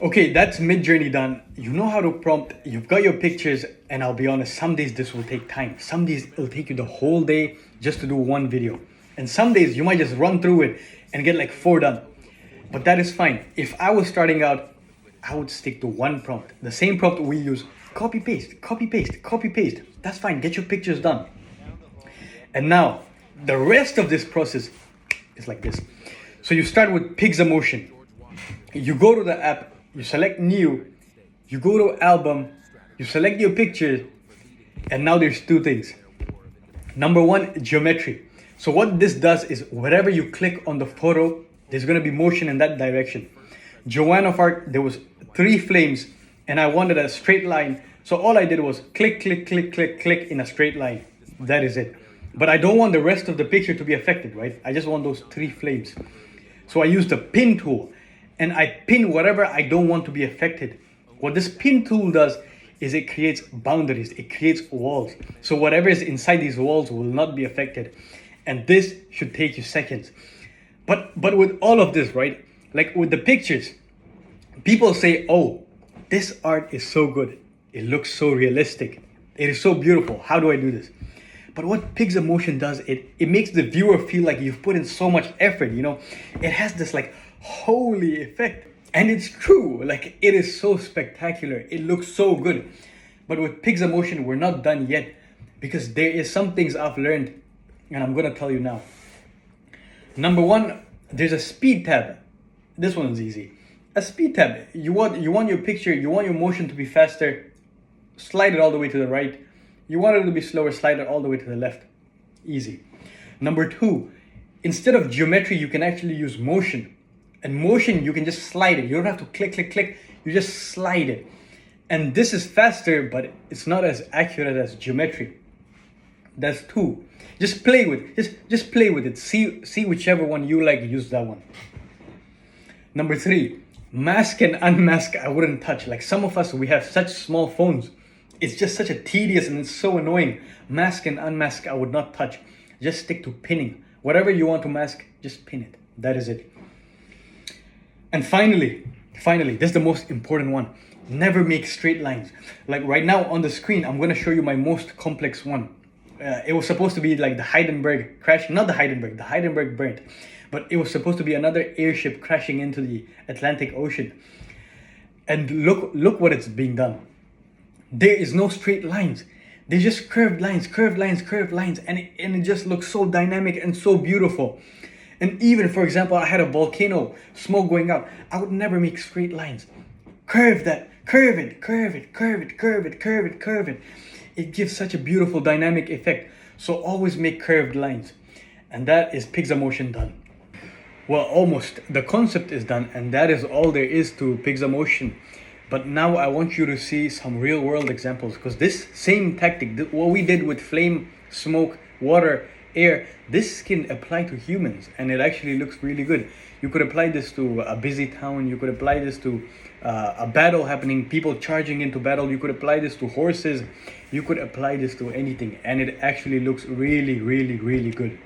Okay, that's Midjourney done. You know how to prompt, you've got your pictures, and I'll be honest, some days this will take time. Some days it'll take you the whole day just to do one video. And some days you might just run through it and get like 4 done. But that is fine. If I was starting out, I would stick to one prompt. The same prompt we use, copy paste, copy paste, copy paste. That's fine, get your pictures done. And now, the rest of this process is like this. So you start with Pixamotion. You go to the app, you select new, you go to album, you select your pictures, and now there's 2 things. Number 1, geometry. So what this does is wherever you click on the photo, there's gonna be motion in that direction. Joanne of Arc, there was 3 flames, and I wanted a straight line. So all I did was click, click, click, click, click in a straight line. That is it. But I don't want the rest of the picture to be affected, right? I just want those 3 flames. So I used the pin tool, and I pin whatever I don't want to be affected. What this pin tool does is it creates boundaries, it creates walls. So whatever is inside these walls will not be affected. And this should take you seconds. But with all of this, right? Like with the pictures, people say, oh, this art is so good. It looks so realistic. It is so beautiful. How do I do this? But what Pixamotion does, it makes the viewer feel like you've put in so much effort, you know? It has this like holy effect. And it's true, like it is so spectacular. It looks so good. But with Pixamotion, we're not done yet because there is some things I've learned and I'm gonna tell you now. Number 1, there's a speed tab. This one's easy. A speed tab. You want your picture, you want your motion to be faster, slide it all the way to the right. You want it to be slower, slide it all the way to the left. Easy. Number 2, instead of geometry, you can actually use motion. And motion, you can just slide it. You don't have to click, click, click. You just slide it. And this is faster, but it's not as accurate as geometry. That's 2. Just play with just play with it. See whichever one you like, use that one. Number 3, mask and unmask I wouldn't touch. Like some of us, we have such small phones. It's just such a tedious and it's so annoying. Mask and unmask I would not touch. Just stick to pinning. Whatever you want to mask, just pin it. That is it. And finally, this is the most important one. Never make straight lines. Like right now on the screen, I'm going to show you my most complex one. It was supposed to be like the Hindenburg crash, not the Hindenburg burnt, but it was supposed to be another airship crashing into the Atlantic Ocean. And look what it's being done. There is no straight lines. They're just curved lines, and it just looks so dynamic and so beautiful. And even, for example, I had a volcano, smoke going up. I would never make straight lines. Curve that, curve it. It gives such a beautiful dynamic effect. So always make curved lines. And that is Pixamotion done. Well, almost. The concept is done, and that is all there is to Pixamotion. But now I want you to see some real world examples, because this same tactic, what we did with flame, smoke, water, air, this can apply to humans, and it actually looks really good. You could apply this to a busy town. You could apply this to a battle happening, people charging into battle. You could apply this to horses. You could apply this to anything, and it actually looks really, really, really good.